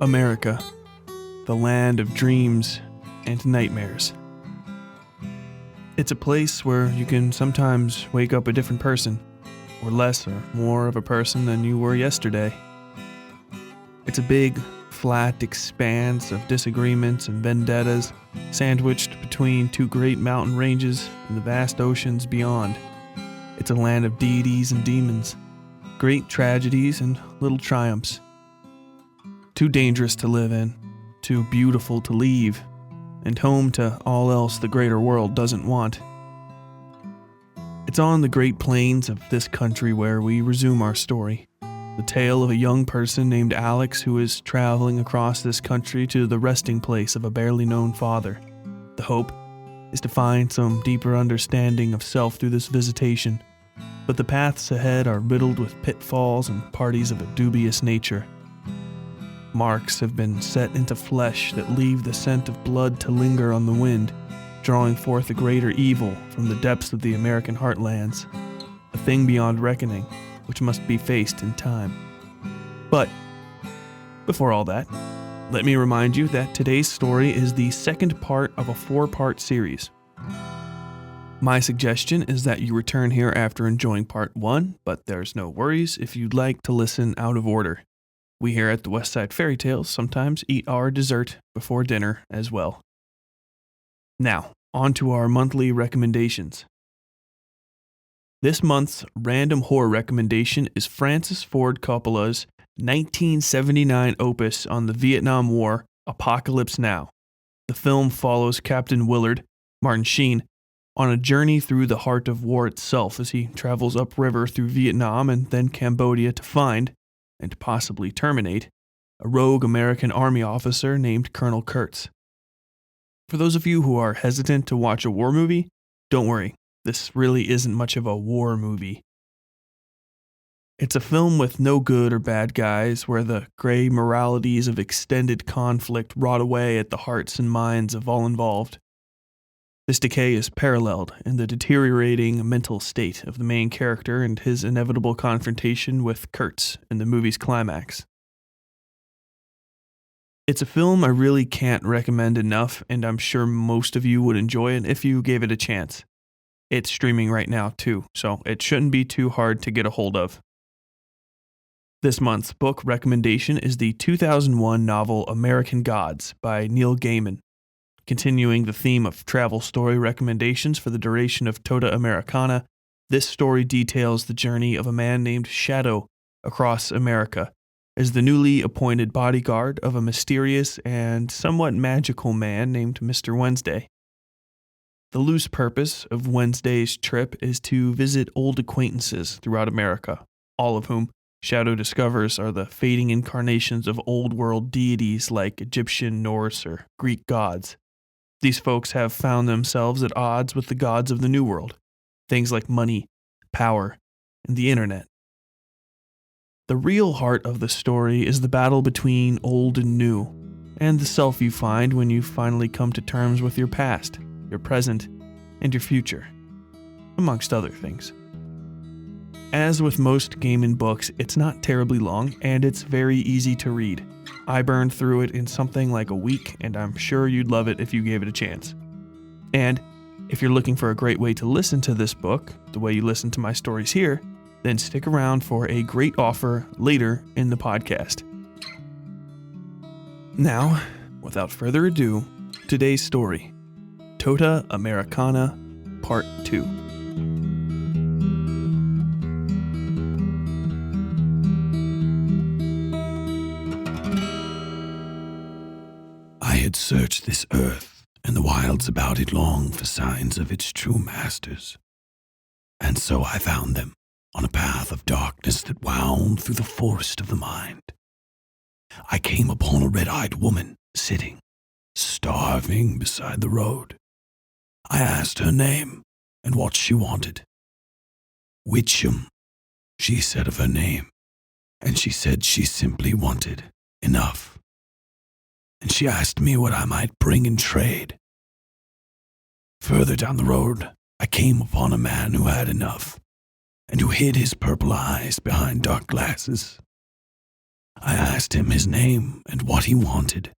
America, the land of dreams and nightmares. It's a place where you can sometimes wake up a different person, or less or more of a person than you were yesterday. It's a big, flat expanse of disagreements and vendettas, sandwiched between two great mountain ranges and the vast oceans beyond. It's a land of deities and demons, great tragedies and little triumphs. Too dangerous to live in, too beautiful to leave, and home to all else the greater world doesn't want. It's on the great plains of this country where we resume our story. The tale of a young person named Alex who is traveling across this country to the resting place of a barely known father. The hope is to find some deeper understanding of self through this visitation, but the paths ahead are riddled with pitfalls and parties of a dubious nature. Marks have been set into flesh that leave the scent of blood to linger on the wind, drawing forth a greater evil from the depths of the American Heartlands, a thing beyond reckoning, which must be faced in time. But before all that, let me remind you that today's story is the second part of a 4-part series. My suggestion is that you return here after enjoying part 1, but there's no worries if you'd like to listen out of order. We here at the Westside Fairytales sometimes eat our dessert before dinner as well. Now, on to our monthly recommendations. This month's random horror recommendation is Francis Ford Coppola's 1979 opus on the Vietnam War, Apocalypse Now. The film follows Captain Willard, Martin Sheen, on a journey through the heart of war itself as he travels upriver through Vietnam and then Cambodia to find, and possibly terminate, a rogue American Army officer named Colonel Kurtz. For those of you who are hesitant to watch a war movie, don't worry, this really isn't much of a war movie. It's a film with no good or bad guys where the gray moralities of extended conflict rot away at the hearts and minds of all involved. This decay is paralleled in the deteriorating mental state of the main character and his inevitable confrontation with Kurtz in the movie's climax. It's a film I really can't recommend enough, and I'm sure most of you would enjoy it if you gave it a chance. It's streaming right now too, so it shouldn't be too hard to get a hold of. This month's book recommendation is the 2001 novel American Gods by Neil Gaiman. Continuing the theme of travel story recommendations for the duration of Tota Americana, this story details the journey of a man named Shadow across America as the newly appointed bodyguard of a mysterious and somewhat magical man named Mr. Wednesday. The loose purpose of Wednesday's trip is to visit old acquaintances throughout America, all of whom Shadow discovers are the fading incarnations of old-world deities like Egyptian, Norse, or Greek gods. These folks have found themselves at odds with the gods of the New World, things like money, power, and the internet. The real heart of the story is the battle between old and new, and the self you find when you finally come to terms with your past, your present, and your future, amongst other things. As with most Gaiman books, it's not terribly long, and it's very easy to read. I burned through it in something like a week, and I'm sure you'd love it if you gave it a chance. And if you're looking for a great way to listen to this book, the way you listen to my stories here, then stick around for a great offer later in the podcast. Now, without further ado, today's story, Tota Americana, Part 2. I had searched this earth and the wilds about it long for signs of its true masters. And so I found them on a path of darkness that wound through the forest of the mind. I came upon a red-eyed woman sitting, starving beside the road. I asked her name and what she wanted. Witcham, she said of her name, and she said she simply wanted enough. And she asked me what I might bring in trade. Further down the road, I came upon a man who had enough, and who hid his purple eyes behind dark glasses. I asked him his name and what he wanted.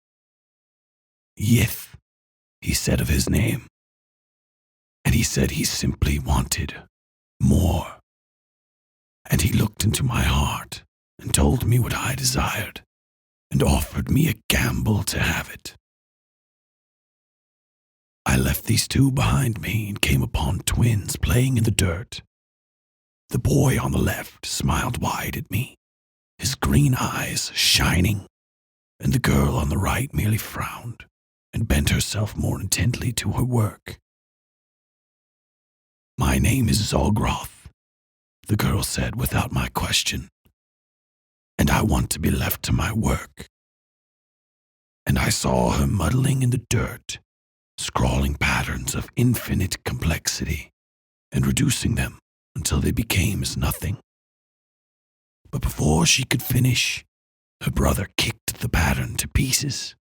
Yith, he said of his name. And he said he simply wanted more. And he looked into my heart and told me what I desired and offered me a gamble to have it. I left these two behind me and came upon twins playing in the dirt. The boy on the left smiled wide at me, his green eyes shining, and the girl on the right merely frowned and bent herself more intently to her work. My name is Zolgroth, the girl said without my question, and I want to be left to my work. And I saw her muddling in the dirt, scrawling patterns of infinite complexity and reducing them until they became as nothing. But before she could finish, her brother kicked the pattern to pieces,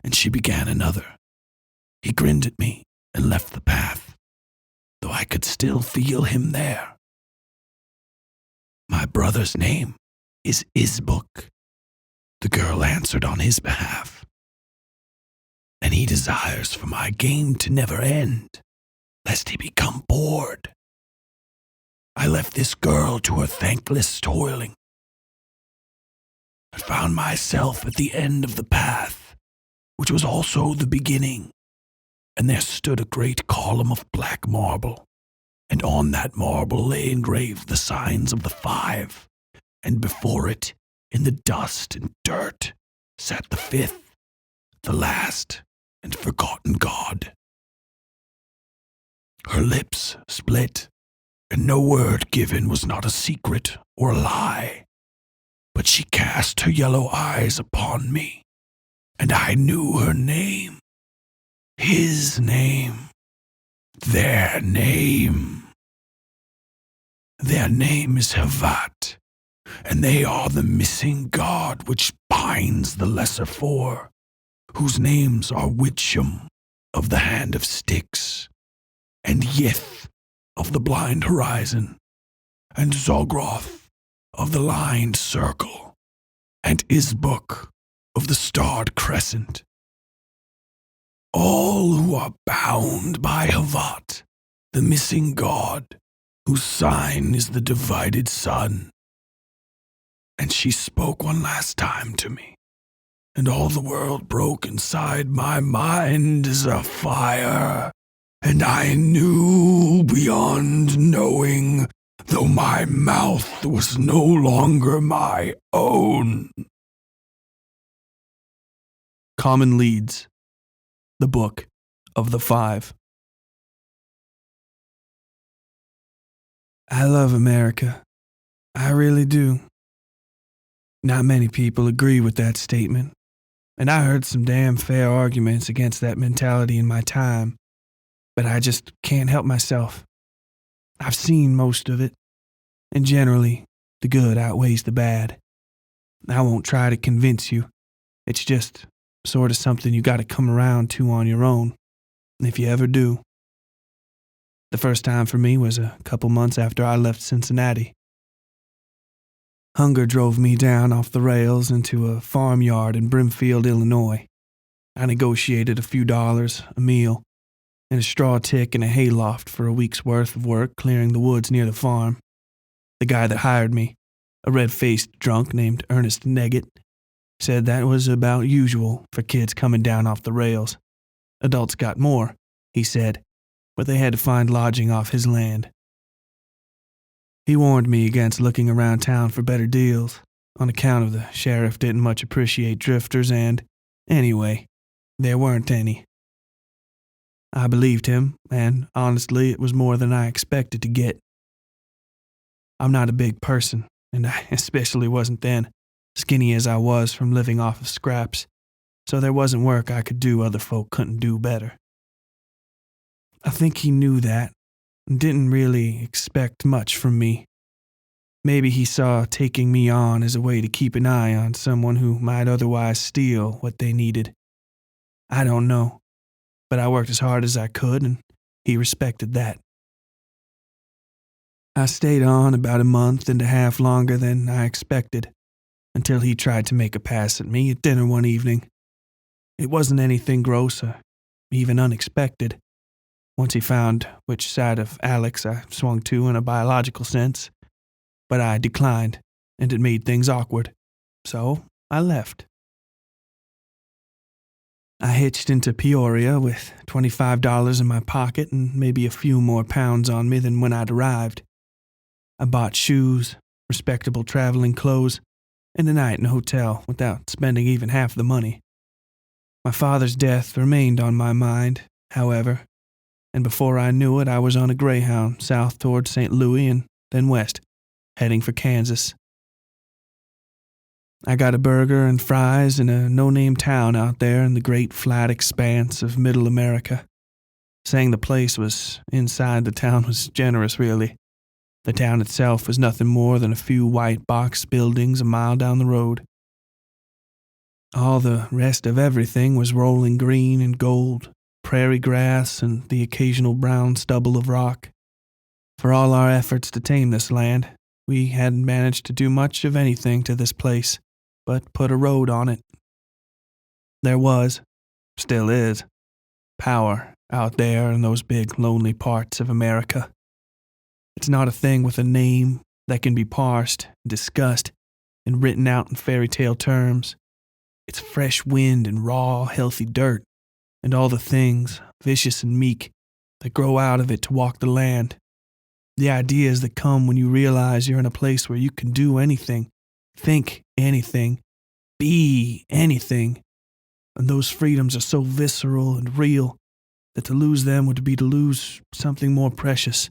and she began another. He grinned at me and left the path, though I could still feel him there. My brother's name is Isbuk, the girl answered on his behalf. And he desires for my game to never end, lest he become bored. I left this girl to her thankless toiling. I found myself at the end of the path, which was also the beginning, and there stood a great column of black marble, and on that marble lay engraved the signs of the 5, and before it, in the dust and dirt, sat the 5th, the last and forgotten god. Her lips split, and no word given was not a secret or a lie, but she cast her yellow eyes upon me, and I knew her name, his name, their name. Their name is Havat, and they are the missing god which binds the lesser 4, whose names are Witcham of the Hand of Styx, and Yith of the Blind Horizon, and Zolgroth of the Lined Circle, and Isbuk of the Starred Crescent. All who are bound by Havat, the missing god, whose sign is the divided sun. And she spoke one last time to me, and all the world broke inside my mind as a fire, and I knew beyond knowing, though my mouth was no longer my own. Common Leads, the Book of the 5. I love America. I really do. Not many people agree with that statement, and I heard some damn fair arguments against that mentality in my time, but I just can't help myself. I've seen most of it, and generally, the good outweighs the bad. I won't try to convince you. It's just sort of something you gotta come around to on your own, if you ever do. The first time for me was a couple months after I left Cincinnati. Hunger drove me down off the rails into a farmyard in Brimfield, Illinois. I negotiated a few dollars, a meal, and a straw tick and a hayloft for a week's worth of work clearing the woods near the farm. The guy that hired me, a red-faced drunk named Ernest Neggett, said that was about usual for kids coming down off the rails. Adults got more, he said, but they had to find lodging off his land. He warned me against looking around town for better deals, on account of the sheriff didn't much appreciate drifters and, anyway, there weren't any. I believed him, and honestly, it was more than I expected to get. I'm not a big person, and I especially wasn't then, skinny as I was from living off of scraps, so there wasn't work I could do other folk couldn't do better. I think he knew that, and didn't really expect much from me. Maybe he saw taking me on as a way to keep an eye on someone who might otherwise steal what they needed. I don't know, but I worked as hard as I could, and he respected that. I stayed on about a month and a half longer than I expected. until he tried to make a pass at me at dinner one evening. It wasn't anything gross or even unexpected, once he found which side of Alex I swung to in a biological sense, but I declined, and it made things awkward, so I left. I hitched into Peoria with $25 in my pocket and maybe a few more pounds on me than when I'd arrived. I bought shoes, respectable traveling clothes, and a night in a hotel without spending even half the money. My father's death remained on my mind, however, and before I knew it, I was on a Greyhound south toward St. Louis and then west, heading for Kansas. I got a burger and fries in a no-name town out there in the great flat expanse of Middle America. Saying the place was inside the town was generous, really. The town itself was nothing more than a few white box buildings a mile down the road. All the rest of everything was rolling green and gold, prairie grass and the occasional brown stubble of rock. For all our efforts to tame this land, we hadn't managed to do much of anything to this place, but put a road on it. There was, still is, power out there in those big, lonely parts of America. It's not a thing with a name that can be parsed, discussed, and written out in fairy tale terms. It's fresh wind and raw, healthy dirt, and all the things, vicious and meek, that grow out of it to walk the land. The ideas that come when you realize you're in a place where you can do anything, think anything, be anything, and those freedoms are so visceral and real that to lose them would be to lose something more precious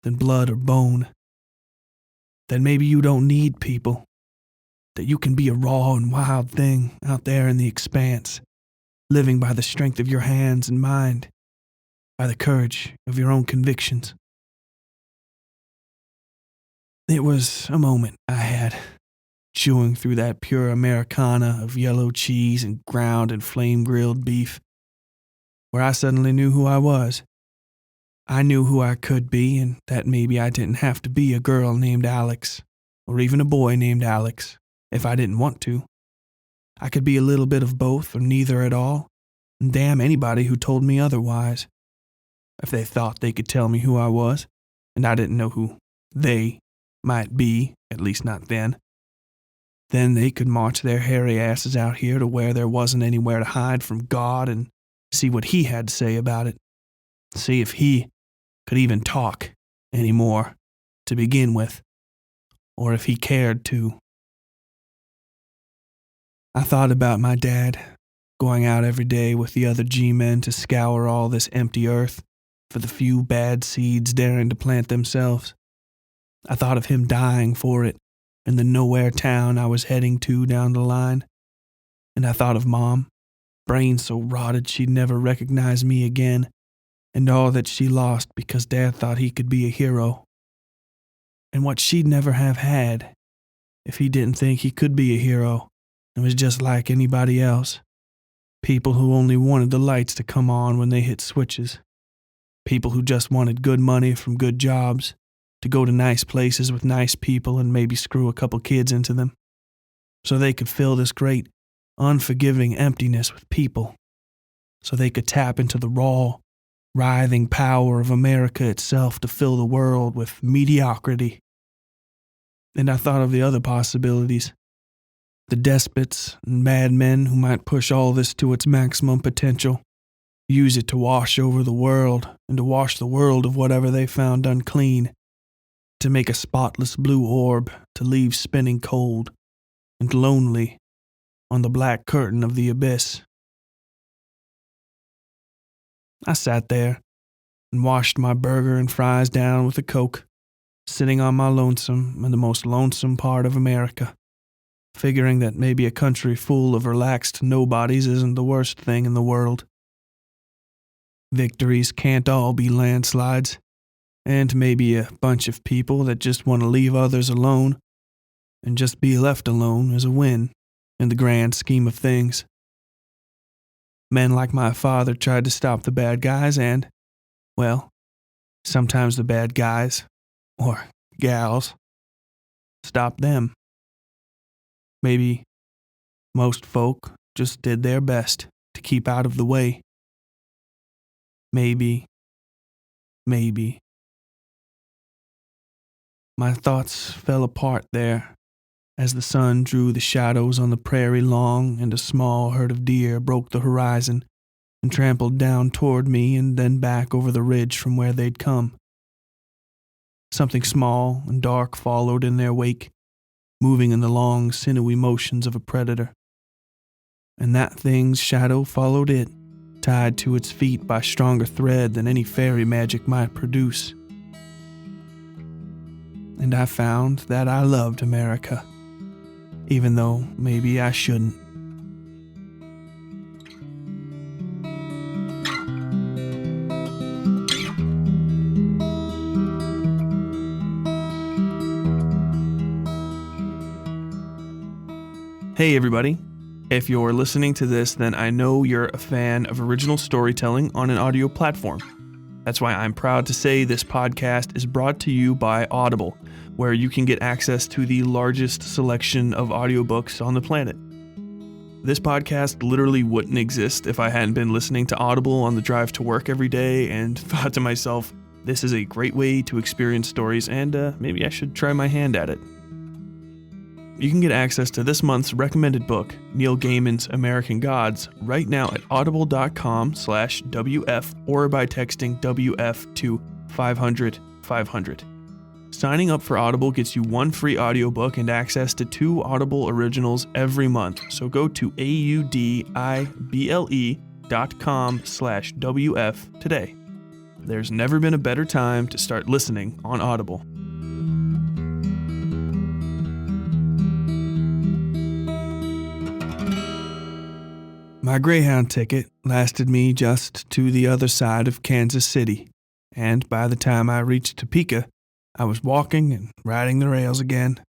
than blood or bone. That maybe you don't need people, that you can be a raw and wild thing out there in the expanse, living by the strength of your hands and mind, by the courage of your own convictions. It was a moment I had, chewing through that pure Americana of yellow cheese and ground and flame-grilled beef, where I suddenly knew who I was. I knew who I could be, and that maybe I didn't have to be a girl named Alex, or even a boy named Alex, if I didn't want to. I could be a little bit of both or neither at all, and damn anybody who told me otherwise. If they thought they could tell me who I was, and I didn't know who they might be, at least not then they could march their hairy asses out here to where there wasn't anywhere to hide from God and see what he had to say about it. See if he could even talk anymore to begin with, or if he cared to. I thought about my dad going out every day with the other G-men to scour all this empty earth for the few bad seeds daring to plant themselves. I thought of him dying for it in the nowhere town I was heading to down the line. And I thought of Mom, brain so rotted she'd never recognize me again, and all that she lost because Dad thought he could be a hero. And what she'd never have had if he didn't think he could be a hero and was just like anybody else. People who only wanted the lights to come on when they hit switches. People who just wanted good money from good jobs, to go to nice places with nice people and maybe screw a couple kids into them, so they could fill this great, unforgiving emptiness with people, so they could tap into the raw, writhing power of America itself to fill the world with mediocrity. And I thought of the other possibilities, the despots and madmen who might push all this to its maximum potential, use it to wash over the world and to wash the world of whatever they found unclean, to make a spotless blue orb to leave spinning cold and lonely on the black curtain of the abyss. I sat there and washed my burger and fries down with a Coke, sitting on my lonesome in the most lonesome part of America, figuring that maybe a country full of relaxed nobodies isn't the worst thing in the world. Victories can't all be landslides, and maybe a bunch of people that just want to leave others alone and just be left alone is a win in the grand scheme of things. Men like my father tried to stop the bad guys and, well, sometimes the bad guys, or gals, stopped them. Maybe most folk just did their best to keep out of the way. Maybe. My thoughts fell apart there as the sun drew the shadows on the prairie long and a small herd of deer broke the horizon and trampled down toward me and then back over the ridge from where they'd come. Something small and dark followed in their wake, moving in the long, sinewy motions of a predator. And that thing's shadow followed it, tied to its feet by stronger thread than any fairy magic might produce. And I found that I loved America, even though maybe I shouldn't. Hey everybody. If you're listening to this, then I know you're a fan of original storytelling on an audio platform. That's why I'm proud to say this podcast is brought to you by Audible, where you can get access to the largest selection of audiobooks on the planet. This podcast literally wouldn't exist if I hadn't been listening to Audible on the drive to work every day and thought to myself, this is a great way to experience stories and maybe I should try my hand at it. You can get access to this month's recommended book, Neil Gaiman's American Gods, right now at audible.com/WF or by texting WF to 500-500. Signing up for Audible gets you one free audiobook and access to 2 Audible originals every month, so go to audible.com/WF today. There's never been a better time to start listening on Audible. My Greyhound ticket lasted me just to the other side of Kansas City, and by the time I reached Topeka, I was walking and riding the rails again.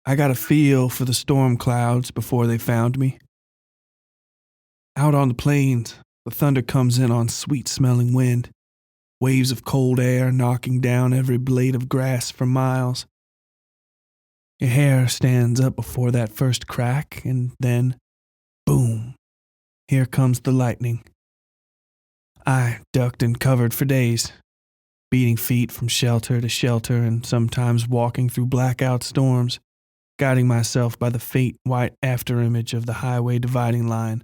I got a feel for the storm clouds before they found me. Out on the plains, the thunder comes in on sweet-smelling wind, waves of cold air knocking down every blade of grass for miles. Your hair stands up before that first crack, and then boom, here comes the lightning. I ducked and covered for days, beating feet from shelter to shelter and sometimes walking through blackout storms, guiding myself by the faint white afterimage of the highway dividing line,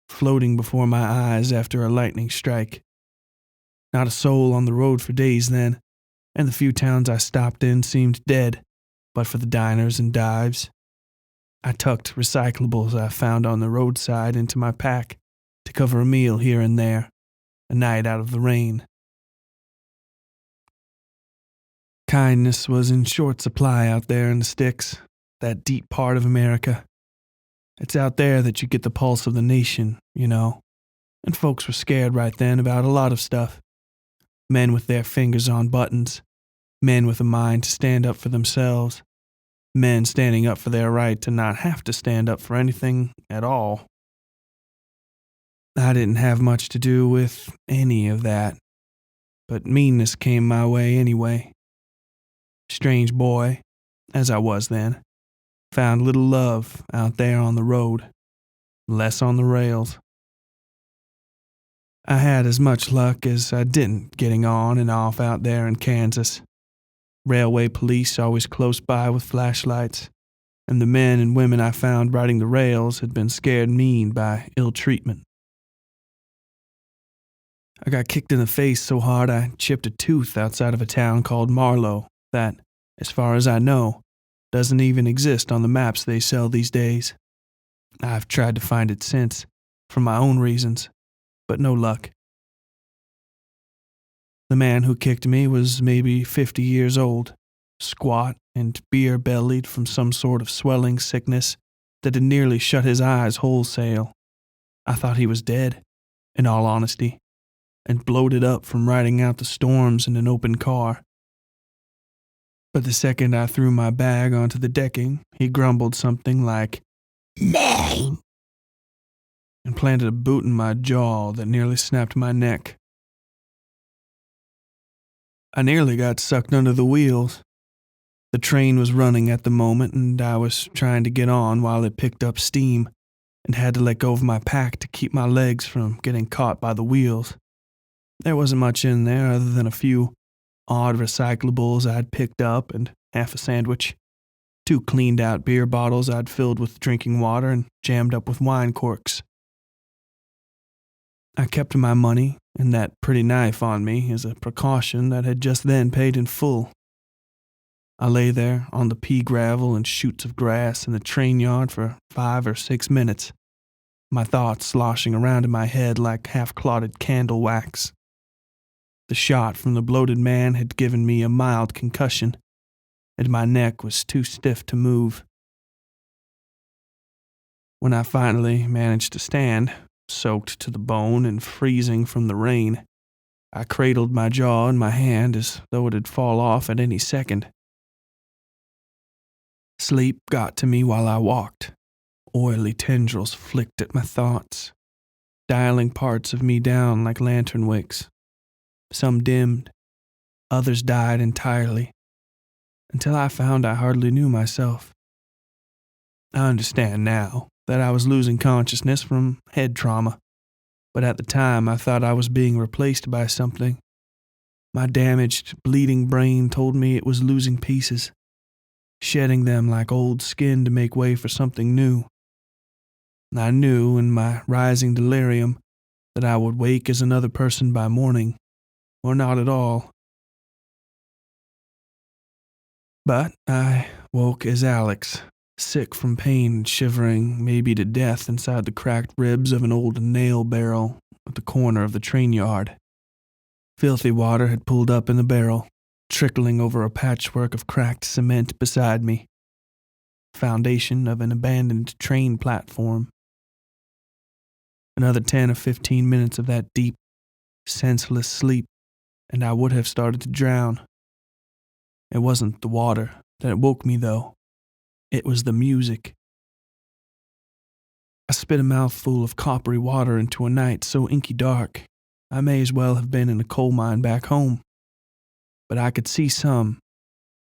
floating before my eyes after a lightning strike. Not a soul on the road for days then, and the few towns I stopped in seemed dead, but for the diners and dives. I tucked recyclables I found on the roadside into my pack to cover a meal here and there, a night out of the rain. Kindness was in short supply out there in the sticks, that deep part of America. It's out there that you get the pulse of the nation, you know, and folks were scared right then about a lot of stuff. Men with their fingers on buttons, men with a mind to stand up for themselves, men standing up for their right to not have to stand up for anything at all. I didn't have much to do with any of that, but meanness came my way anyway. Strange boy, as I was then, found little love out there on the road, less on the rails. I had as much luck as I didn't getting on and off out there in Kansas. Railway police always close by with flashlights, and the men and women I found riding the rails had been scared mean by ill treatment. I got kicked in the face so hard I chipped a tooth outside of a town called Marlow that, as far as I know, doesn't even exist on the maps they sell these days. I've tried to find it since, for my own reasons, but no luck. The man who kicked me was maybe 50 years old, squat and beer-bellied from some sort of swelling sickness that had nearly shut his eyes wholesale. I thought he was dead, in all honesty, and bloated up from riding out the storms in an open car. But the second I threw my bag onto the decking, he grumbled something like, "Nay," and planted a boot in my jaw that nearly snapped my neck. I nearly got sucked under the wheels. The train was running at the moment, and I was trying to get on while it picked up steam, and had to let go of my pack to keep my legs from getting caught by the wheels. There wasn't much in there other than a few odd recyclables I'd picked up and half a sandwich, 2 cleaned out beer bottles I'd filled with drinking water and jammed up with wine corks. I kept my money and that pretty knife on me as a precaution that had just then paid in full. I lay there on the pea gravel and shoots of grass in the train yard for 5 or 6 minutes, my thoughts sloshing around in my head like half-clotted candle wax. The shot from the bloated man had given me a mild concussion, and my neck was too stiff to move. When I finally managed to stand, soaked to the bone and freezing from the rain, I cradled my jaw in my hand as though it'd fall off at any second. Sleep got to me while I walked. Oily tendrils flicked at my thoughts, dialing parts of me down like lantern wicks. Some dimmed, others died entirely, until I found I hardly knew myself. I understand now that I was losing consciousness from head trauma, but at the time I thought I was being replaced by something. My damaged, bleeding brain told me it was losing pieces, shedding them like old skin to make way for something new. I knew in my rising delirium that I would wake as another person by morning, or not at all. But I woke as Alex, sick from pain and shivering maybe to death inside the cracked ribs of an old nail barrel at the corner of the train yard. Filthy water had pooled up in the barrel, trickling over a patchwork of cracked cement beside me, foundation of an abandoned train platform. Another 10 or 15 minutes of that deep, senseless sleep, and I would have started to drown. It wasn't the water that woke me, though. It was the music. I spit a mouthful of coppery water into a night so inky dark, I may as well have been in a coal mine back home. But I could see some,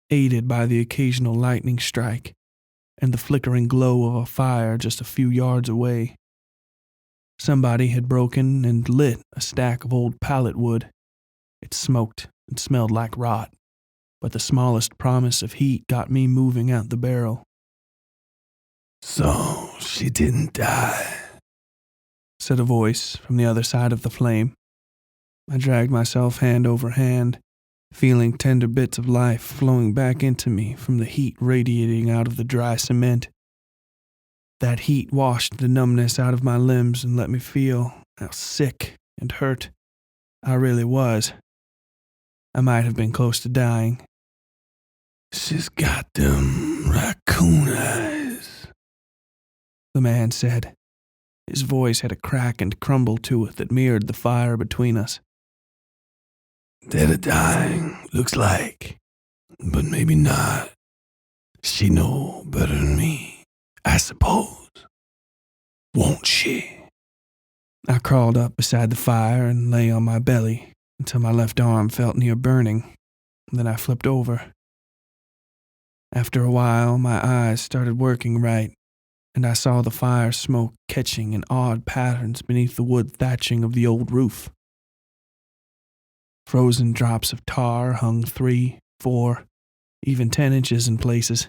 aided by the occasional lightning strike and the flickering glow of a fire just a few yards away. Somebody had broken and lit a stack of old pallet wood. It smoked and smelled like rot, but the smallest promise of heat got me moving out the barrel. "So she didn't die," said a voice from the other side of the flame. I dragged myself hand over hand, feeling tender bits of life flowing back into me from the heat radiating out of the dry cement. That heat washed the numbness out of my limbs and let me feel how sick and hurt I really was. I might have been close to dying. "She's got them raccoon eyes," the man said. His voice had a crack and crumble to it that mirrored the fire between us. "Dead or dying, looks like, but maybe not. She know better than me, I suppose. Won't she?" I crawled up beside the fire and lay on my belly until my left arm felt near burning. Then I flipped over. After a while, my eyes started working right, and I saw the fire smoke catching in odd patterns beneath the wood thatching of the old roof. Frozen drops of tar hung 3, 4, even 10 inches in places,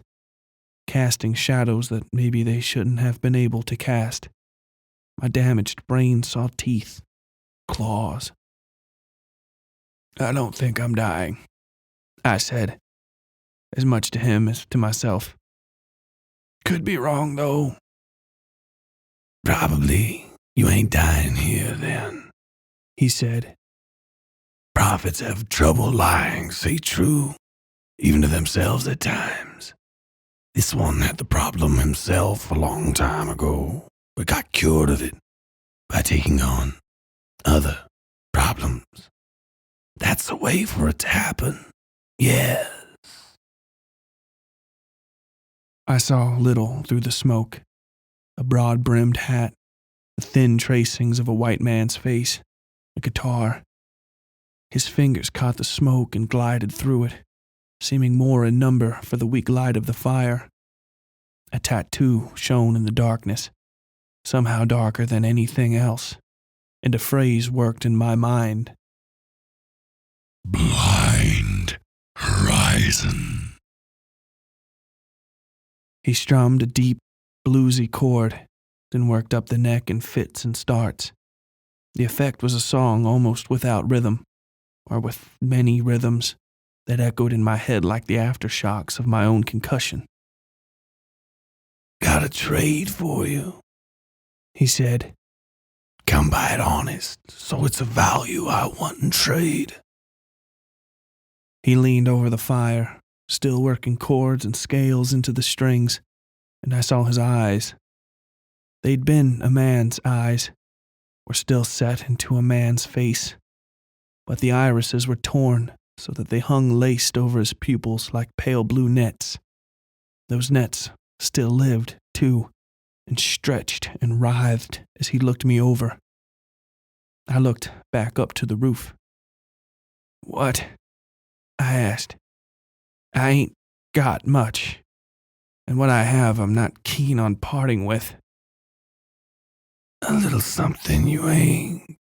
casting shadows that maybe they shouldn't have been able to cast. My damaged brain saw teeth, claws. "I don't think I'm dying," I said, as much to him as to myself. "Could be wrong, though." "Probably you ain't dying here, then," he said. "Prophets have trouble lying, say true, even to themselves at times. This one had the problem himself a long time ago, but got cured of it by taking on other problems. That's the way for it to happen. Yes." I saw little through the smoke. A broad-brimmed hat, the thin tracings of a white man's face, a guitar. His fingers caught the smoke and glided through it, seeming more in number for the weak light of the fire. A tattoo shone in the darkness, somehow darker than anything else, and a phrase worked in my mind. Blind Horizon. He strummed a deep, bluesy chord, then worked up the neck in fits and starts. The effect was a song almost without rhythm, or with many rhythms that echoed in my head like the aftershocks of my own concussion. Got a trade for you, he said. Come by it honest, so it's a value I want in trade. He leaned over the fire, still working chords and scales into the strings, and I saw his eyes. They'd been a man's eyes, were still set into a man's face, but the irises were torn so that they hung laced over his pupils like pale blue nets. Those nets still lived, too, and stretched and writhed as he looked me over. I looked back up to the roof. What? I asked. I ain't got much, and what I have I'm not keen on parting with. A little something you ain't.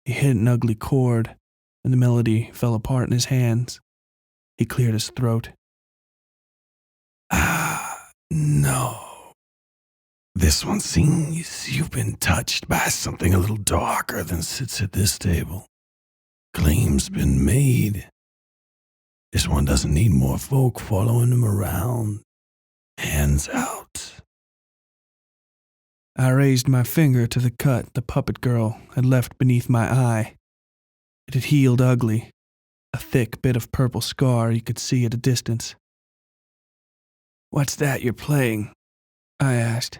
He hit an ugly chord, and the melody fell apart in his hands. He cleared his throat. No. This one seems you've been touched by something a little darker than sits at this table. Claim's been made. This one doesn't need more folk following him around. Hands out. I raised my finger to the cut the puppet girl had left beneath my eye. It had healed ugly, a thick bit of purple scar you could see at a distance. What's that you're playing? I asked.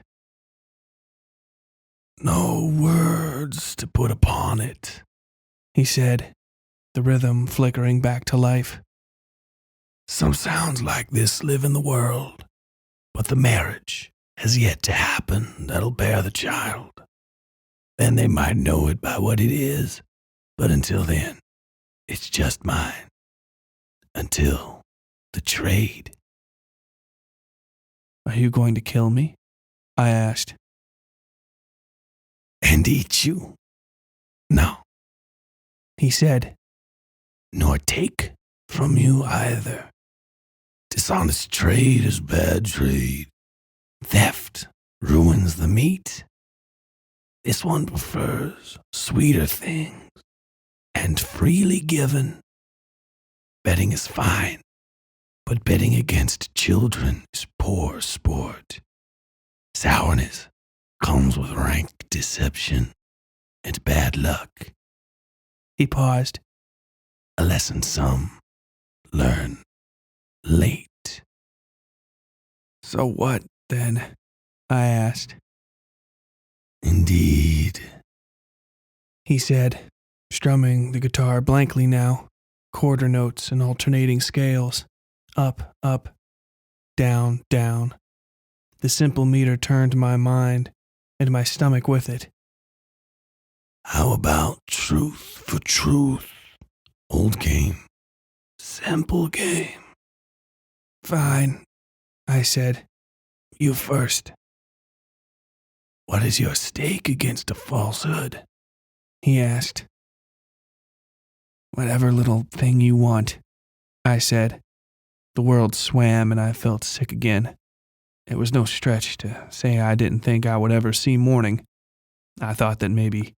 No words to put upon it, he said, the rhythm flickering back to life. Some sounds like this live in the world, but the marriage has yet to happen that'll bear the child. Then they might know it by what it is, but until then, it's just mine. Until the trade. Are you going to kill me? I asked. And eat you? No, he said. Nor take from you either. Dishonest trade is bad trade. Theft ruins the meat. This one prefers sweeter things and freely given. Betting is fine, but betting against children is poor sport. Sourness comes with rank deception and bad luck. He paused. A lesson some learn late. So what, then? I asked. Indeed, he said, strumming the guitar blankly now, quarter notes and alternating scales. Up, up, down, down. The simple meter turned my mind, and my stomach with it. How about truth for truth? Old game. Simple game. Fine, I said. You first. What is your stake against a falsehood? He asked. Whatever little thing you want, I said. The world swam and I felt sick again. It was no stretch to say I didn't think I would ever see morning. I thought that maybe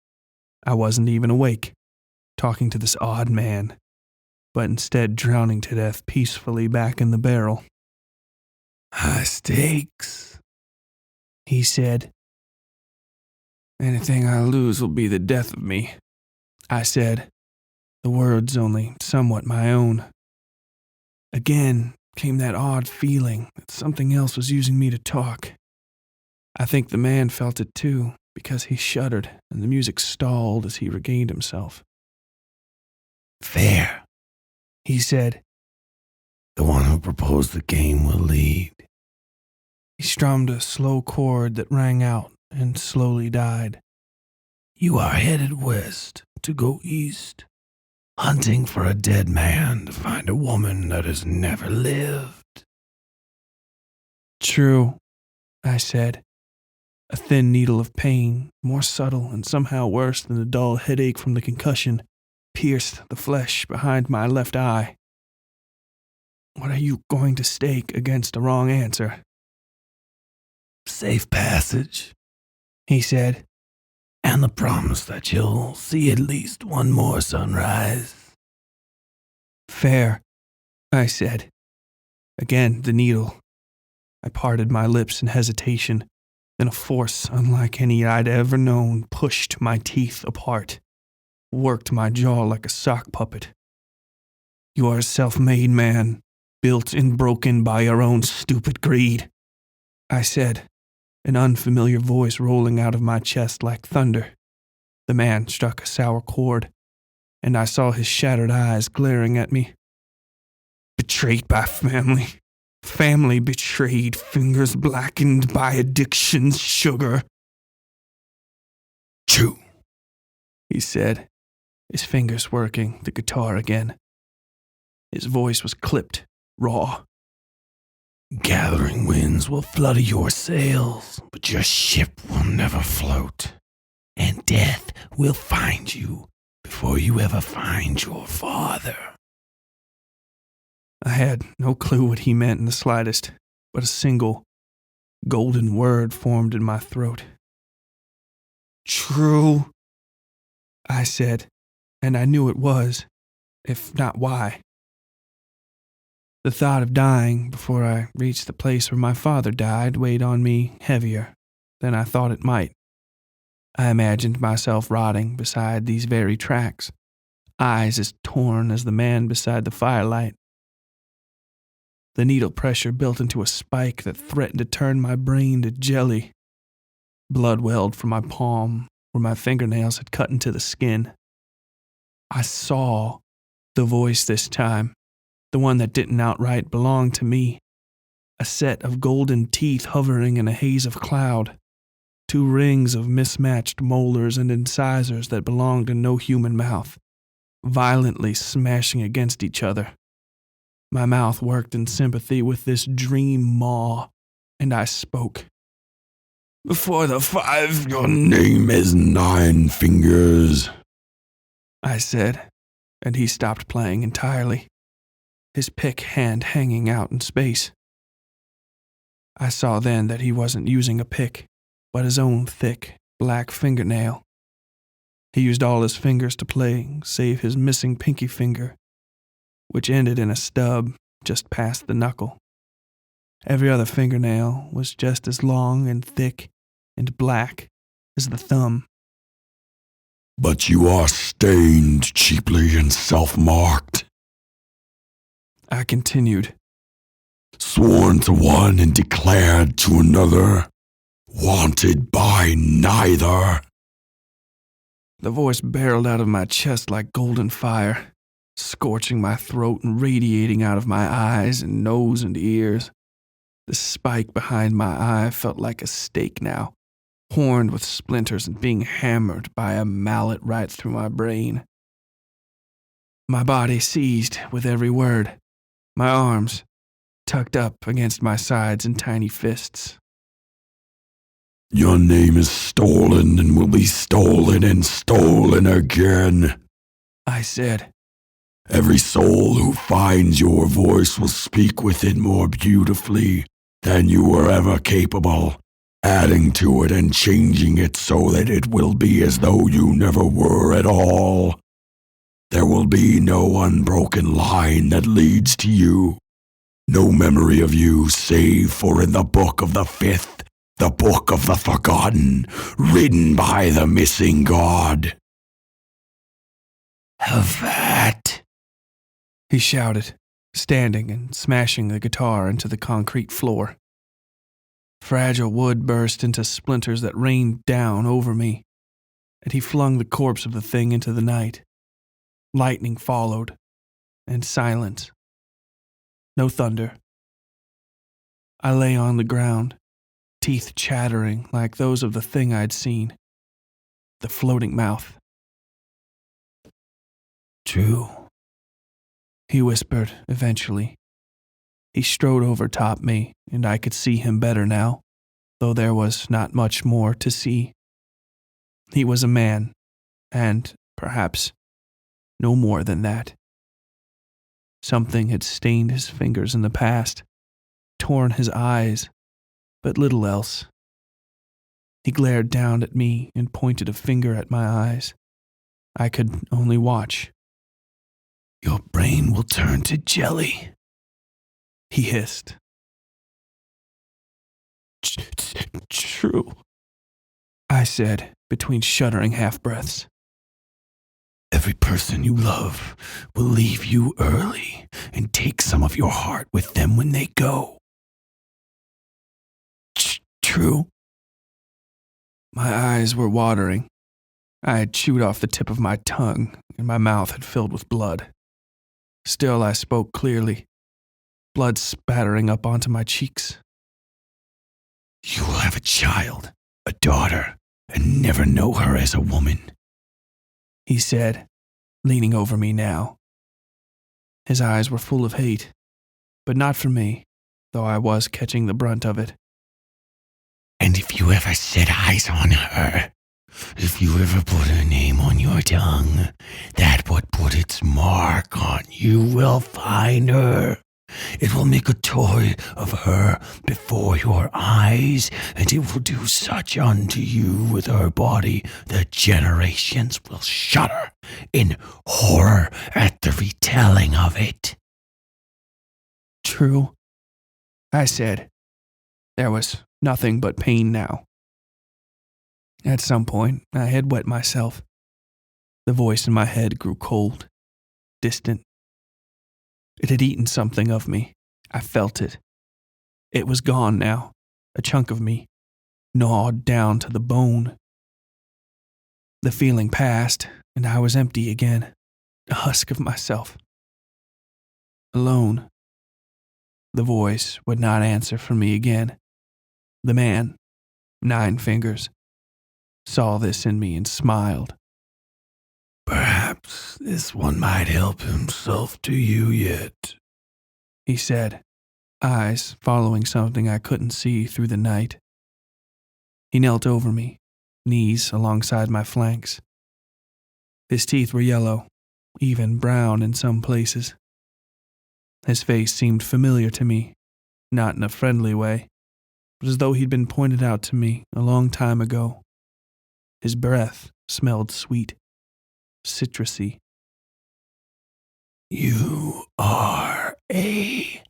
I wasn't even awake, talking to this odd man, but instead drowning to death peacefully back in the barrel. High stakes, he said. Anything I lose will be the death of me, I said, the words only somewhat my own. Again came that odd feeling that something else was using me to talk. I think the man felt it too, because he shuddered and the music stalled as he regained himself. Fair, he said. The one who proposed the game will lead. He strummed a slow chord that rang out and slowly died. You are headed west to go east. hunting for a dead man to find a woman that has never lived. True, I said. A thin needle of pain, more subtle and somehow worse than the dull headache from the concussion, pierced the flesh behind my left eye. What are you going to stake against a wrong answer? Safe passage, He said. and the promise that you'll see at least one more sunrise. Fair, I said. Again, the needle. I parted my lips in hesitation. Then a force unlike any I'd ever known pushed my teeth apart, worked my jaw like a sock puppet. You are a self-made man, built and broken by your own stupid greed, I said, an unfamiliar voice rolling out of my chest like thunder. The man struck a sour chord, and I saw his shattered eyes glaring at me. Betrayed by family. Family betrayed, fingers blackened by addiction's sugar. Chew, He said, his fingers working the guitar again. His voice was clipped, raw. gathering winds will flutter your sails, but your ship will never float. And death will find you before you ever find your father. I had no clue what he meant in the slightest, but a single, golden word formed in my throat. True, I said, and I knew it was, if not why. The thought of dying before I reached the place where my father died weighed on me heavier than I thought it might. I imagined myself rotting beside these very tracks, eyes as torn as the man beside the firelight. The needle pressure built into a spike that threatened to turn my brain to jelly. Blood welled from my palm where my fingernails had cut into the skin. I saw the voice this time, the one that didn't outright belong to me. A set of golden teeth hovering in a haze of cloud. 2 rings of mismatched molars and incisors that belonged to no human mouth, violently smashing against each other. My mouth worked in sympathy with this dream maw, and I spoke. Before the 5, your name is 9 fingers, I said, and he stopped playing entirely, his pick hand hanging out in space. I saw then that he wasn't using a pick, but his own thick, black fingernail. He used all his fingers to play, save his missing pinky finger, which ended in a stub just past the knuckle. Every other fingernail was just as long and thick and black as the thumb. but you are stained cheaply and self-marked, I continued. sworn to one and declared to another, wanted by neither. The voice barreled out of my chest like golden fire, scorching my throat and radiating out of my eyes and nose and ears. The spike behind my eye felt like a stake now, horned with splinters and being hammered by a mallet right through my brain. My body seized with every word, my arms tucked up against my sides in tiny fists. Your name is stolen and will be stolen and stolen again. I said. Every soul who finds your voice will speak with it more beautifully than you were ever capable, adding to it and changing it so that it will be as though you never were at all. There will be no unbroken line that leads to you, no memory of you save for in the book of the 5th, the book of the forgotten, written by the missing god. Have that, He shouted, standing and smashing the guitar into the concrete floor. Fragile wood burst into splinters that rained down over me, and he flung the corpse of the thing into the night. Lightning followed, and silence. No thunder. I lay on the ground, teeth chattering like those of the thing I'd seen. The floating mouth. True. He whispered eventually. He strode over top me, and I could see him better now, though there was not much more to see. He was a man, and, perhaps, no more than that. Something had stained his fingers in the past, torn his eyes, but little else. He glared down at me and pointed a finger at my eyes. I could only watch. Your brain will turn to jelly, he hissed. True, I said, between shuddering half-breaths. Every person you love will leave you early and take some of your heart with them when they go. True. My eyes were watering. I had chewed off the tip of my tongue, and my mouth had filled with blood. Still, I spoke clearly, blood spattering up onto my cheeks. You will have a child, a daughter, and never know her as a woman, he said, leaning over me now. His eyes were full of hate, but not for me, though I was catching the brunt of it. And if you ever set eyes on her, if you ever put her name on your tongue, that what put its mark on you will find her. It will make a toy of her before your eyes, and it will do such unto you with her body that generations will shudder in horror at the retelling of it. True, I said. There was nothing but pain now. At some point, I had wet myself. The voice in my head grew cold, distant. It had eaten something of me. I felt it. It was gone now, a chunk of me, gnawed down to the bone. The feeling passed, and I was empty again, a husk of myself. Alone. The voice would not answer for me again. The man, 9 fingers, saw this in me and smiled. Perhaps this one might help himself to you yet, he said, eyes following something I couldn't see through the night. He knelt over me, knees alongside my flanks. His teeth were yellow, even brown in some places. His face seemed familiar to me, not in a friendly way, but as though he'd been pointed out to me a long time ago. His breath smelled sweet, citrusy. You are a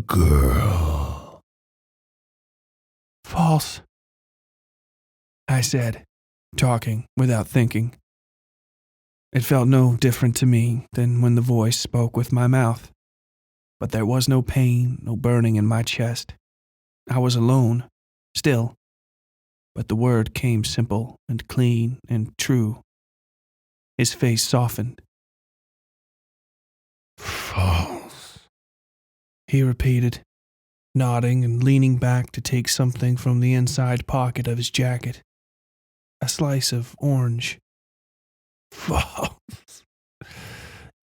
girl. False, I said, talking without thinking. It felt no different to me than when the voice spoke with my mouth. But there was no pain, no burning in my chest. I was alone, still. But the word came simple and clean and true. His face softened. False, he repeated, nodding and leaning back to take something from the inside pocket of his jacket. A slice of orange. False.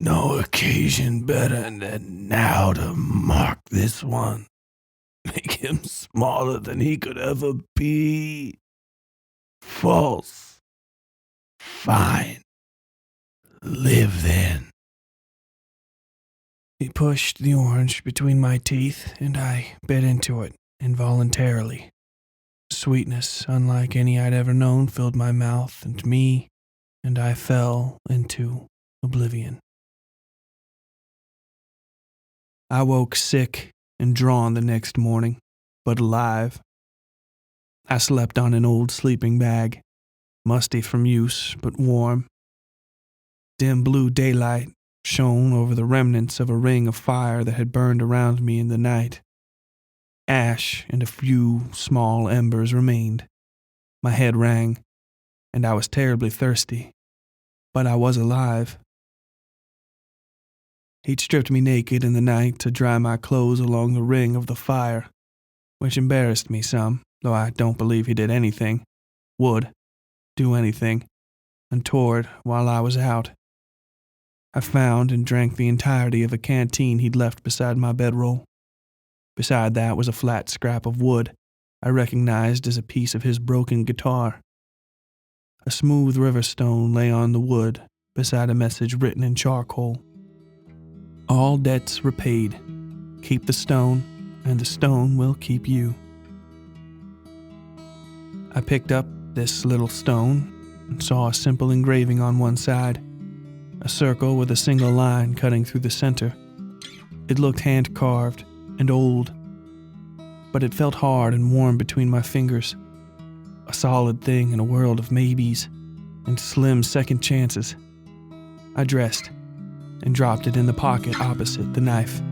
No occasion better than now to mark this one. Make him smaller than he could ever be. False. Fine. Live then. He pushed the orange between my teeth, and I bit into it involuntarily. Sweetness, unlike any I'd ever known, filled my mouth and me, and I fell into oblivion. I woke sick and drawn the next morning, but alive. I slept on an old sleeping bag, musty from use, but warm. Dim blue daylight shone over the remnants of a ring of fire that had burned around me in the night. Ash and a few small embers remained. My head rang, and I was terribly thirsty, but I was alive. He'd stripped me naked in the night to dry my clothes along the ring of the fire, which embarrassed me some, though I don't believe he did anything, would do anything, untoward while I was out. I found and drank the entirety of a canteen he'd left beside my bedroll. Beside that was a flat scrap of wood I recognized as a piece of his broken guitar. A smooth river stone lay on the wood beside a message written in charcoal. All debts repaid. Keep the stone, and the stone will keep you. I picked up this little stone and saw a simple engraving on one side, a circle with a single line cutting through the center. It looked hand-carved and old, but it felt hard and warm between my fingers, a solid thing in a world of maybes and slim second chances. I dressed and dropped it in the pocket opposite the knife.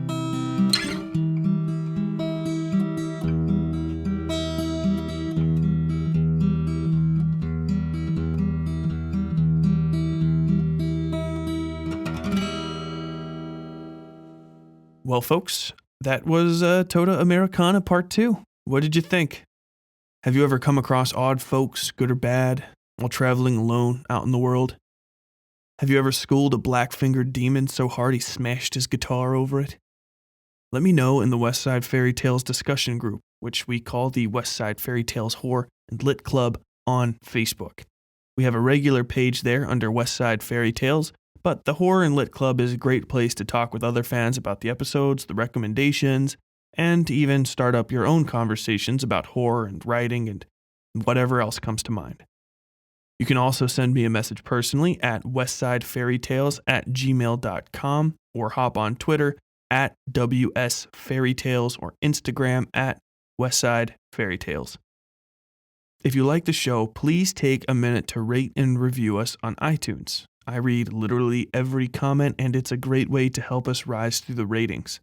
Well, folks, that was Tota Americana Part 2. What did you think? Have you ever come across odd folks, good or bad, while traveling alone out in the world? Have you ever schooled a black-fingered demon so hard he smashed his guitar over it? Let me know in the Westside Fairytales discussion group, which we call the Westside Fairytales Horror and Lit Club on Facebook. We have a regular page there under Westside Fairytales, but the Horror and Lit Club is a great place to talk with other fans about the episodes, the recommendations, and to even start up your own conversations about horror and writing and whatever else comes to mind. You can also send me a message personally at westsidefairytales@gmail.com or hop on Twitter at WSFairytales or Instagram at Westside Fairytales. If you like the show, please take a minute to rate and review us on iTunes. I read literally every comment, and it's a great way to help us rise through the ratings.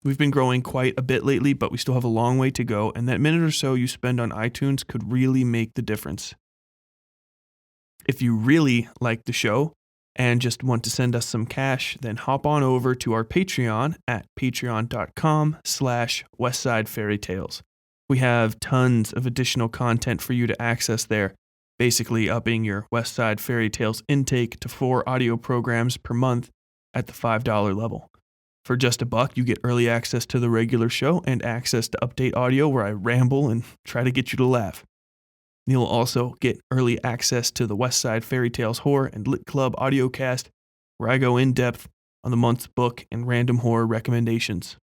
We've been growing quite a bit lately, but we still have a long way to go, and that minute or so you spend on iTunes could really make the difference. If you really like the show and just want to send us some cash, then hop on over to our Patreon at patreon.com/westsidefairytales. We have tons of additional content for you to access there, basically upping your Westside Fairytales intake to 4 audio programs per month at the $5 level. For just $1, you get early access to the regular show and access to update audio where I ramble and try to get you to laugh. You'll also get early access to the Westside Fairytales Horror and Lit Club audiocast, where I go in depth on the month's book and random horror recommendations.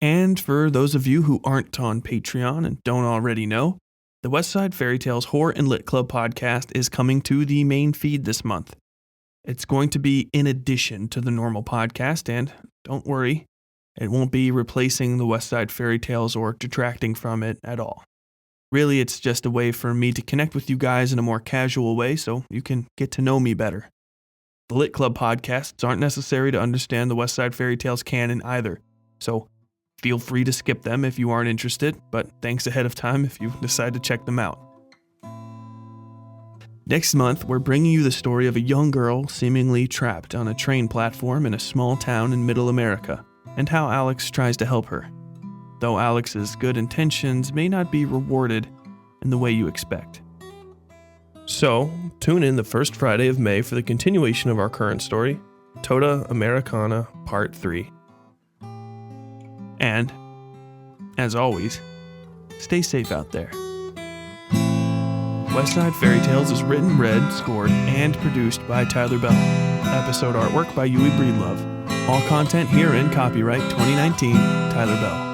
And for those of you who aren't on Patreon and don't already know, the Westside Fairytales Horror and Lit Club podcast is coming to the main feed this month. It's going to be in addition to the normal podcast, and don't worry, it won't be replacing the Westside Fairytales or detracting from it at all. Really, it's just a way for me to connect with you guys in a more casual way so you can get to know me better. The Lit Club podcasts aren't necessary to understand the Westside Fairytales canon either, so feel free to skip them if you aren't interested, but thanks ahead of time if you decide to check them out. Next month, we're bringing you the story of a young girl seemingly trapped on a train platform in a small town in Middle America, and how Alex tries to help her, though Alex's good intentions may not be rewarded in the way you expect. So, tune in the first Friday of May for the continuation of our current story, Tota Americana Part 3. And, as always, stay safe out there. Westside Fairytales is written, read, scored, and produced by Tyler Bell. Episode artwork by Yui Breedlove. All content herein copyright 2019 Tyler Bell.